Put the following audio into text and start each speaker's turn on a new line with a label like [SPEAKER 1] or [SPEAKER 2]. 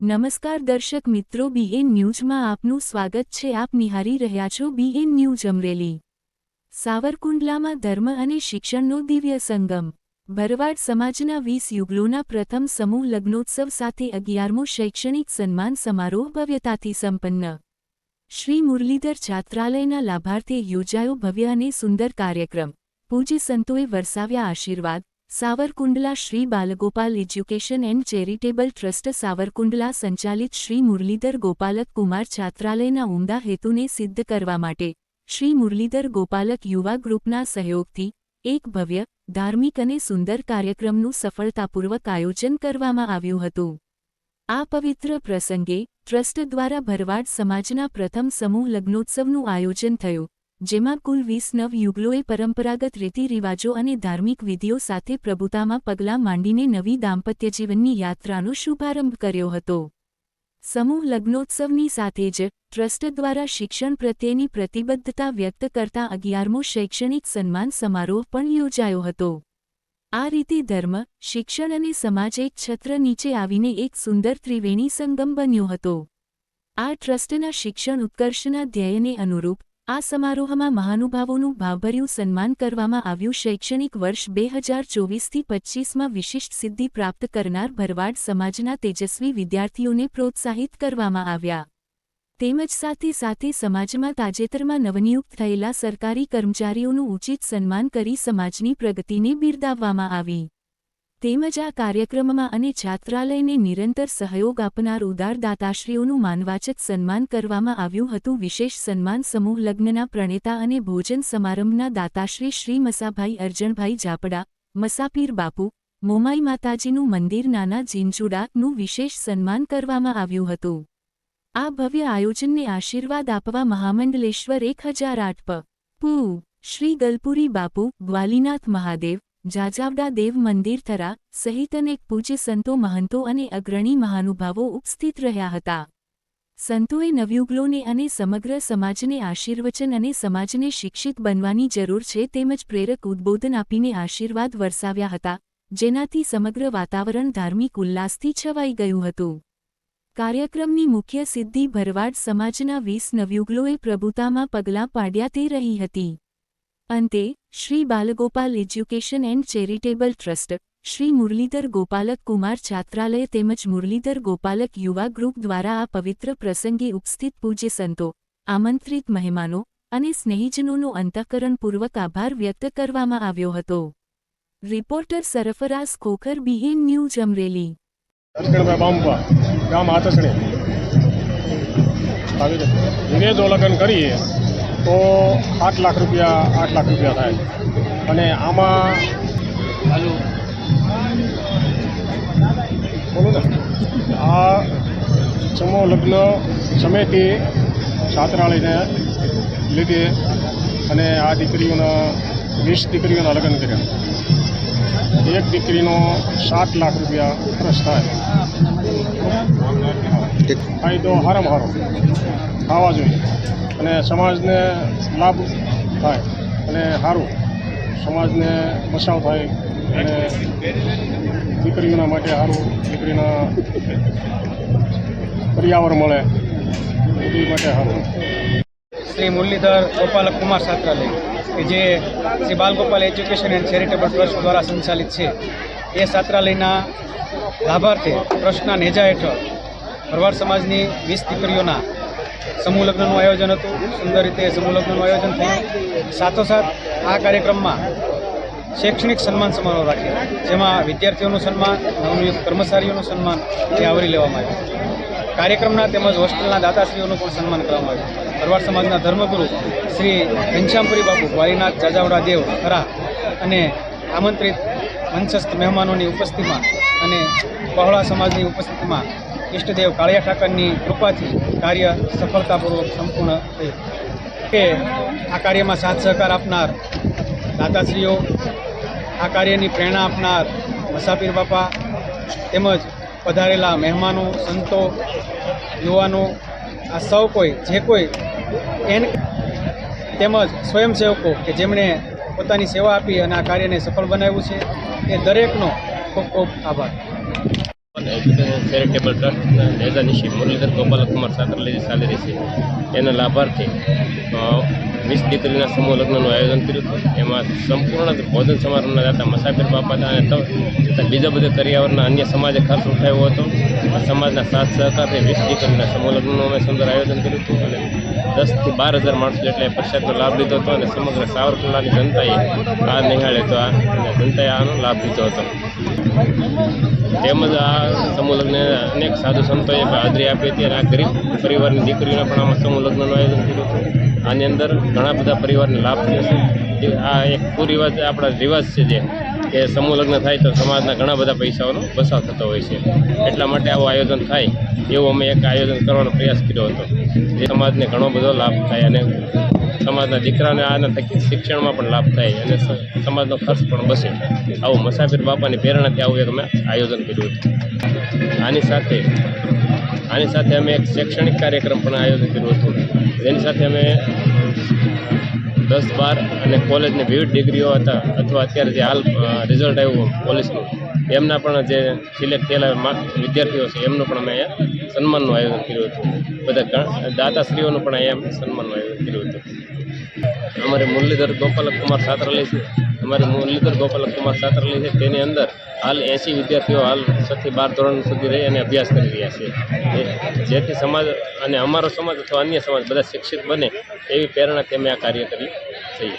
[SPEAKER 1] નમસ્કાર દર્શક મિત્રો, બીએન ન્યૂઝમાં આપનું સ્વાગત છે। આપ નિહાળી રહ્યા છો બીએન ન્યૂઝ અમરેલી। સાવરકુંડલામાં ધર્મ અને શિક્ષણનો દિવ્ય સંગમ। ભરવાડ સમાજના 20 યુગલોના પ્રથમ સમૂહ લગ્નોત્સવ સાથે 11મો શૈક્ષણિક સન્માન સમારોહ ભવ્યતાથી સંપન્ન। શ્રી મુરલીધર છાત્રાલયના લાભાર્થે યોજાયો ભવ્ય અને સુંદર કાર્યક્રમ। પૂજ્ય સંતોએ વરસાવ્યા આશીર્વાદ। Savarkundla Shri Balgopal education and charitable trust Savarkundla સંચાલિત શ્રી મુરલીધર ગોપાલક કુમાર છાત્રાલયના ઉમદા હેતુને સિદ્ધ કરવા માટે શ્રી મુરલીધર ગોપાલક યુવા ગ્રુપના સહયોગથી એક ભવ્ય, ધાર્મિક અને સુંદર કાર્યક્રમનું સફળતાપૂર્વક આયોજન કરવામાં આવ્યું હતું। આ પવિત્ર પ્રસંગે ટ્રસ્ટ દ્વારા ભરવાડ સમાજના પ્રથમ સમૂહ લગ્નોત્સવનું આયોજન થયું, જેમાં કુલ 20 નવ યુગલોએ પરંપરાગત રીતિરિવાજો અને ધાર્મિક વિધિઓ સાથે પ્રભુતામાં પગલાં માંડીને નવી દાંપત્યજીવનની યાત્રાનો શુભારંભ કર્યો હતો। સમૂહ લગ્નોત્સવની સાથે જ ટ્રસ્ટ દ્વારા શિક્ષણ પ્રત્યેની પ્રતિબદ્ધતા વ્યક્ત કરતા 11મો શૈક્ષણિક સન્માન સમારોહ પણ યોજાયો હતો। આ રીતે ધર્મ, શિક્ષણ અને સમાજ એક છત્ર નીચે આવીને એક સુંદર ત્રિવેણી સંગમ બન્યો હતો। આ ટ્રસ્ટના શિક્ષણ ઉત્કર્ષના ધ્યેયને અનુરૂપ આ સમારોહમાં મહાનુભાવોનું ભાવભર્યું સન્માન કરવામાં આવ્યું। શૈક્ષણિક વર્ષ 2024થી 25માં વિશિષ્ટ સિદ્ધિ પ્રાપ્ત કરનાર ભરવાડ સમાજના તેજસ્વી વિદ્યાર્થીઓને પ્રોત્સાહિત કરવામાં આવ્યા, તેમજ સાથે સાથે સમાજમાં તાજેતરમાં નવનિયુક્ત થયેલા સરકારી કર્મચારીઓનું ઉચિત સન્માન કરી સમાજની પ્રગતિને બિરદાવવામાં આવી। તેમજ આ કાર્યક્રમમાં અને છાત્રાલયને નિરંતર સહયોગ આપનાર ઉદાર દાતાશ્રીઓનું માનવાચક સન્માન કરવામાં આવ્યું હતું। વિશેષ સન્માન સમૂહ લગ્નના પ્રણેતા અને ભોજન સમારંભના દાતાશ્રી શ્રી મસાભાઈ અરજણભાઈ જાપડા, મસાપીર બાપુ, મોમાઈ માતાજીનું મંદિર નાના જીંજુડાનું વિશેષ સન્માન કરવામાં આવ્યું હતું। આ ભવ્ય આયોજનને આશીર્વાદ આપવા મહામંડલેશ્વર 1008 પ.પૂ. શ્રી ગલપુરી બાપુ, ગ્વાલીનાથ મહાદેવ, જાજાવડા દેવ મંદિર થરા સહિત અનેક પૂજ્ય સંતો, મહંતો અને અગ્રણી મહાનુભાવો ઉપસ્થિત રહ્યા હતા। સંતોએ નવયુગલોને અને સમગ્ર સમાજને આશીર્વચન અને સમાજને શિક્ષિત બનવાની જરૂર છે તેમજ પ્રેરક ઉદ્બોધન આપીને આશીર્વાદ વરસાવ્યા હતા, જેનાથી સમગ્ર વાતાવરણ ધાર્મિક ઉલ્લાસથી છવાઈ ગયું હતું। કાર્યક્રમની મુખ્ય સિદ્ધિ ભરવાડ સમાજના 20 નવયુગલોએ પ્રભુતામાં પગલાં પાડ્યા તે રહી હતી। અંતે Shri Balgopal education and charitable trust, Shri Muralidhar ગોપાલક કુમાર છાત્રાલય તેમજ મુરલીધર ગોપાલક યુવા ગ્રુપ દ્વારા આ પવિત્ર પ્રસંગે ઉપસ્થિત પૂજ્ય સંતો, આમંત્રિત મહેમાનો અને સ્નેહીજનોનો અંતઃકરણપૂર્વક આભાર વ્યક્ત કરવામાં આવ્યો હતો। Reporter Sarfaraz Khokhar, BN news Amreli.
[SPEAKER 2] ગામ આતસણી વિનેદો લગ્ન કરીએ તો 8 લાખ રૂપિયા થાય, અને આમાં બોલું ને આ સમૂહ લગ્ન સમિતિ છાત્રાલયને લીધે અને આ દીકરીઓના 20 દીકરીઓના લગ્ન કર્યા। એક દીકરીનો 7 લાખ રૂપિયા ખર્ચ થાય। ફાયદો હારામાં હારો થવા જોઈએ અને સમાજને લાભ થાય અને સારું સમાજને બચાવ થાય અને દીકરીઓના માટે સારું, દીકરીના પર્યાવરણ મળે, એ માટે સારું।
[SPEAKER 3] શ્રી મુરલીધર ગોપાલક કુમાર છાત્રાલય કે જે Shri Balgopal education and charitable trust દ્વારા સંચાલિત છે, એ છાત્રાલયના લાભાર્થે ટ્રસ્ટના નેજા હેઠળ ભરવાડ સમાજની 20 દીકરીઓના સમૂહ લગ્નનું આયોજન હતું। સુંદર રીતે સમૂહ લગ્નનું આયોજન થયું। સાથોસાથ આ કાર્યક્રમમાં શૈક્ષણિક સન્માન સમારોહ રાખ્યો, જેમાં વિદ્યાર્થીઓનું સન્માન, નવનિયુક્ત કર્મચારીઓનું સન્માન એ આવરી લેવામાં આવ્યું। કાર્યક્રમના તેમજ હોસ્ટેલના દાતાશ્રીઓનું પણ સન્માન કરવામાં આવ્યું। ભરવાડ સમાજના ધર્મગુરુ શ્રી ઘનશ્યામપુરી બાપુ, ગ્વાલીનાથ જાજાવડા દેવ થરા અને આમંત્રિત મંચસ્થ મહેમાનોની ઉપસ્થિતિમાં અને બહોળા સમાજની ઉપસ્થિતિમાં ઇષ્ટદેવ કાળિયા ઠાકરની કૃપાથી કાર્ય સફળતાપૂર્વક સંપૂર્ણ થયું। કે આ કાર્યમાં સાથ સહકાર આપનાર દાતાશ્રીઓ, આ કાર્યની પ્રેરણા આપનાર મસાપીર બાપા, તેમજ પધારેલા મહેમાનો, સંતો, યુવાનો, આ સૌ કોઈ જે કોઈ તેમજ સ્વયંસેવકો કે જેમણે પોતાની સેવા આપી અને આ કાર્યને સફળ બનાવ્યું છે, એ દરેકનો ખૂબ ખૂબ આભાર।
[SPEAKER 4] અને એજ્યુકેશન ચેરિટેબલ ટ્રસ્ટના નેજાનીશી મુરલીધર ગોપાલકુમાર છાત્રાલય ચાલી રહી છે એના લાભાર્થે 20 દીકરીના સમૂહ લગ્નનું આયોજન કર્યું હતું. એમાં સંપૂર્ણ ભોજન સમારંભના દાતા મસાફિર બાપા હતા અને છતાં બીજા બધા કરિયાવરના અન્ય સમાજે ખર્ચ ઉઠાવ્યો હતો. સમાજના સાથ સહકારથી 20 દીકરીના સમૂહ લગ્નનું અમે સુંદર આયોજન કર્યું હતું અને 10 થી 12 હજાર માણસો એટલે પ્રસાદનો લાભ લીધો હતો અને સમગ્ર સાવરકુંડલાની જનતાએ આ નિહાળે તો જનતાએ આનો લાભ લીધો હતો. તેમજ આ સમૂહ લગ્ન અનેક સાધુ સંતોએ હાજરી આપી હતી અને આ ગરીબ પરિવારની દીકરીઓને પણ આમાં સમૂહ લગ્નનું આયોજન કર્યું હતું. આની અંદર ઘણા બધા પરિવારને લાભ થયો છે. આ એક કુરિવાજ આપણા રિવાજ છે જે કે સમૂહ લગ્ન થાય તો સમાજના ઘણા બધા પૈસાઓનો બચાવ થતો હોય છે. એટલા માટે આવું આયોજન થાય એવું અમે એક આયોજન કરવાનો પ્રયાસ કર્યો હતો જે સમાજને ઘણો બધો લાભ થાય અને સમાજના દીકરાને આના થકી શિક્ષણમાં પણ લાભ થાય અને સમાજનો ખર્ચ પણ બચે. આવું મસાફિર બાપાની પ્રેરણાથી આવું એક અમે આયોજન કર્યું હતું. આની સાથે અમે એક શૈક્ષણિક કાર્યક્રમ પણ આયોજન કર્યું હતું જેની સાથે અમે 10, 12 અને કોલેજની વિવિધ ડિગ્રીઓ હતા અથવા અત્યારે જે હાલ રિઝલ્ટ આવ્યું પોલીસનું એમના પણ જે સિલેક્ટ થયેલા વિદ્યાર્થીઓ છે એમનું પણ અમે અહીંયા સન્માનનું આયોજન કર્યું હતું. બધા દાતાશ્રીઓનું પણ અહીંયા સન્માનનું આયોજન કર્યું હતું. અમારે મુરલીધર ગોપાલકુમાર છાત્રાલય છે. તેની અંદર હાલ 80 વિદ્યાર્થીઓ હાલ 6 થી 12 ધોરણ સુધી રહી અને અભ્યાસ કરી રહ્યા છે. જેથી સમાજ અને અમારો સમાજ અથવા અન્ય સમાજ બધા શિક્ષિત બને એવી પ્રેરણાથી અમે આ કાર્ય કરી છીએ.